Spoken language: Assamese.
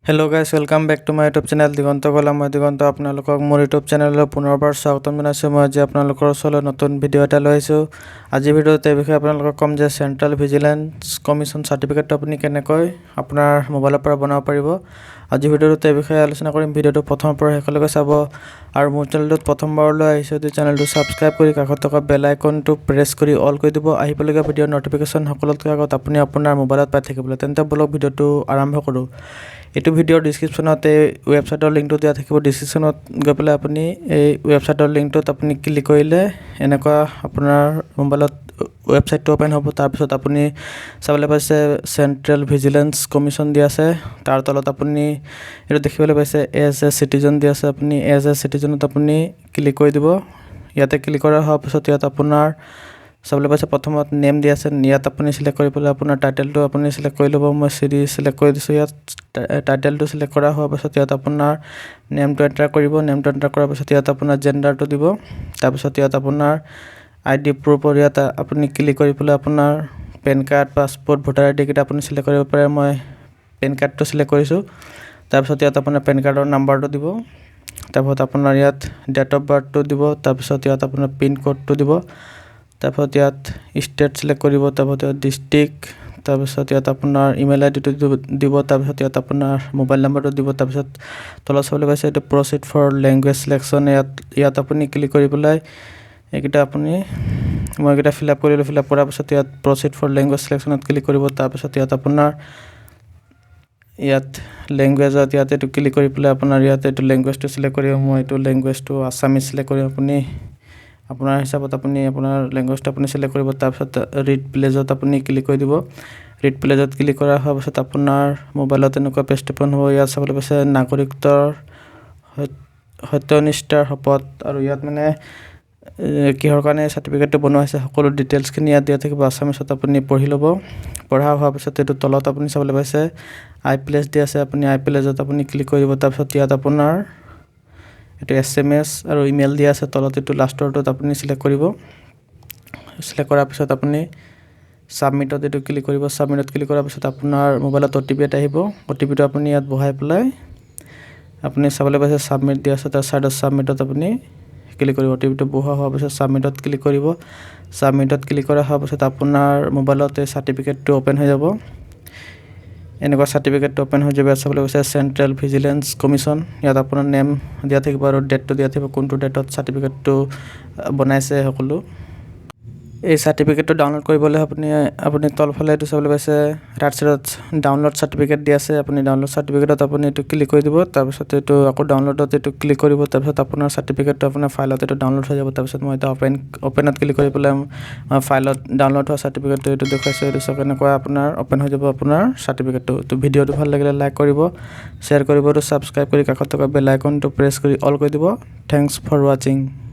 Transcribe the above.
Hello' guys welcome back to my YouTube channel Diganta Kala. মই দিগন্ত আপোনালোকক মোৰ ইউটিউব চেনেললৈ পুনৰবাৰ স্বাগতম জনাইছোঁ। মই আজি আপোনালোকৰ ওচৰলৈ নতুন ভিডিঅ' এটা লৈ আহিছোঁ। আজিৰ ভিডিঅ'ত এই বিষয়ে আপোনালোকক ক'ম যে চেণ্ট্ৰেল ভিজিলেন্স কমিশ্যন চাৰ্টিফিকেটটো আপুনি কেনেকৈ আপোনাৰ মোবাইলৰ পৰা বনাব পাৰিব। আজিৰ ভিডিঅ'টোত এই বিষয়ে আলোচনা কৰিম। ভিডিঅ'টো প্ৰথমৰ পৰা শেষলৈকে চাব আৰু মোৰ চেনেলটোত প্ৰথমবাৰলৈ আহিছে যদি চেনেলটো ছাবস্ক্ৰাইব কৰি কাষত থকা বেল আইকনটো প্ৰেছ কৰি অল কৰি দিব। আহিবলগীয়া ভিডিঅ'ৰ ন'টিফিকেশ্যন সকলোতকৈ আগত আপুনি আপোনাৰ মোবাইলত পাই থাকিবলৈ। তেন্তে বলক ভিডিঅ'টো আৰম্ভ কৰোঁ। এইটো ভিডিঅ'ৰ ডিছক্ৰিপশ্যনত এই ৱেবছাইটৰ লিংকটো দিয়া থাকিব। ডিছক্ৰিপশ্যনত গৈ পেলাই আপুনি এই ৱেবছাইটৰ লিংকটোত আপুনি ক্লিক কৰিলে এনেকুৱা আপোনাৰ মোবাইলত ৱেবছাইটটো অ'পেন হ'ব। তাৰপিছত আপুনি চাবলৈ পাইছে চেণ্ট্ৰেল ভিজিলেন্স কমিশ্যন দিয়া আছে। তাৰ তলত আপুনি এইটো দেখিবলৈ পাইছে এজ এ চিটিজেন দিয়া আছে। আপুনি এজ এ চিটিজেনত আপুনি ক্লিক কৰি দিব। ইয়াতে ক্লিক কৰা হোৱাৰ পিছত ইয়াত আপোনাৰ চাবলৈ পাইছে প্ৰথমত নেম দিয়া আছে। ইয়াত আপুনি চিলেক্ট কৰি পেলাই আপোনাৰ টাইটেলটো আপুনি চিলেক্ট কৰি ল'ব। মই চিৰি চিলেক্ট কৰি দিছোঁ। ইয়াত টাইটেলটো চিলেক্ট কৰা হোৱাৰ পাছত ইয়াত আপোনাৰ নেমটো এণ্টাৰ কৰিব। নেমটো এণ্টাৰ কৰাৰ পাছত ইয়াত আপোনাৰ জেণ্ডাৰটো দিব। তাৰপিছত ইয়াত আপোনাৰ ID প্ৰুফৰ ইয়াত আপুনি ক্লিক কৰি পেলাই আপোনাৰ pan card, passport, voter ID কেইটা আপুনি চিলেক্ট কৰিব পাৰে। মই পেন কাৰ্ডটো চিলেক্ট কৰিছোঁ। তাৰপিছত ইয়াত আপোনাৰ পেন কাৰ্ডৰ নাম্বাৰটো দিব। তাৰপিছত আপোনাৰ ইয়াত ডেট অফ বাৰ্থটো দিব। তাৰপিছত ইয়াত আপোনাৰ পিন ক'ডটো দিব। তাৰপিছত ইয়াত ষ্টেট চিলেক্ট কৰিব। তাৰপিছত ইয়াত ডিষ্ট্ৰিক্ট, তাৰপিছত ইয়াত আপোনাৰ ইমেইল IDটো দিব। তাৰপিছত ইয়াত আপোনাৰ মোবাইল নাম্বাৰটো দিব। তাৰপিছত তলত চাবলৈ পাইছে এইটো প্ৰচিড ফৰ লেংগুৱেজ চিলেকশ্যন। ইয়াত আপুনি ক্লিক কৰি পেলাই এইকেইটা মই এইকেইটা ফিল আপ কৰিলোঁ। ফিল আপ কৰাৰ পিছত ইয়াত প্ৰচিড ফৰ লেংগুৱেজ চিলেকশ্যনত ক্লিক কৰিব। তাৰপিছত ইয়াত আপোনাৰ লেংগুৱেজত এইটো ক্লিক কৰি পেলাই আপোনাৰ এইটো লেংগুৱেজটো চিলেক্ট কৰিব। মই এইটো লেংগুৱেজটো আছামিজ চিলেক্ট কৰিম। আপুনি আপোনাৰ হিচাপত আপুনি আপোনাৰ লেংগুৱেজটো আপুনি চিলেক্ট কৰিব। তাৰপিছত ৰিড প্লেজত আপুনি ক্লিক কৰি দিব। ৰিড প্লেজত ক্লিক কৰা হোৱাৰ পাছত আপোনাৰ মোবাইলত এনেকুৱা পেজটো অ'পেন হ'ব। ইয়াত চাবলৈ পাইছে নাগৰিকত্বৰ সত্যনিষ্ঠাৰ শপত আৰু ইয়াত কিহৰ কাৰণে চাৰ্টিফিকেটটো বনোৱা হৈছে সকলো ডিটেইলছখিনি ইয়াত দিয়া থাকিব। আছামিছত আপুনি পঢ়ি ল'ব। পঢ়া হোৱাৰ পিছত এইটো তলত আপুনি চাবলৈ পাইছে আই প্লেজ দিয়া আছে। আপুনি আই প্লেজত আপুনি ক্লিক কৰি দিব। তাৰপিছত ইয়াত আপোনাৰ এইটো SMS আৰু ইমেইল দিয়া আছে। তলত এইটো লাষ্টৰটোত আপুনি চিলেক্ট কৰিব। চিলেক্ট কৰাৰ পিছত আপুনি ছাবমিটত এইটো ক্লিক কৰিব। ছাবমিটত ক্লিক কৰাৰ পিছত আপোনাৰ মোবাইলত OTP এটা আহিব। OTPটো আপুনি ইয়াত বহাই পেলাই আপুনি চাবলৈ পাইছে ছাবমিট দিয়া আছে। তাৰ ছাইডত ছাবমিটত আপুনি ক্লিক কৰিব। OTPটো বহোৱা হোৱাৰ পিছত ছাবমিটত ক্লিক কৰিব। ছাবমিটত ক্লিক কৰা হোৱাৰ পিছত আপোনাৰ মোবাইলত এই চাৰ্টিফিকেটটো অ'পেন হৈ যাব। এনেকুৱা চাৰ্টিফিকেটটো অ'পেন হৈ যাব। ইয়াত চাবলৈ গৈছে চেণ্ট্ৰেল ভিজিলেন্স কমিশ্যন। ইয়াত আপোনাৰ নেম দিয়া থাকিব আৰু ডেটটো দিয়া থাকিব, কোনটো ডেটত চাৰ্টিফিকেটটো বনাইছে সকলো। এই চাৰ্টিফিকেটটো ডাউনলোড কৰিবলৈ আপুনি তলফালে এইটো চাবলৈ পাইছে ৰাইট ছাইডত ডাউনলোড চাৰ্টিফিকেট দিয়া আছে। আপুনি ডাউনলোড চাৰ্টিফিকেটত আপুনি এইটো ক্লিক কৰি দিব। তাৰপিছত এইটো আকৌ ডাউনলোডত এইটো ক্লিক কৰিব। তাৰপিছত আপোনাৰ চাৰ্টিফিকেটটো আপোনাৰ ফাইলত এইটো ডাউনলোড হৈ যাব। তাৰপিছত মই এতিয়া অ'পেনত ক্লিক কৰি পেলাই ফাইলত ডাউনলোড হোৱা চাৰ্টিফিকেটটো এইটো দেখুৱাইছোঁ। এইটো চব এনেকুৱা আপোনাৰ অ'পেন হৈ যাব আপোনাৰ চাৰ্টিফিকেটটো। তো ভিডিঅ'টো ভাল লাগিলে লাইক কৰিব, শ্বেয়াৰ কৰিব, ছাবস্ক্ৰাইব কৰি কাষত থকা বেল আইকনটো প্ৰেছ কৰি অল কৰি দিব। থেংকছ ফৰ ৱাচিং।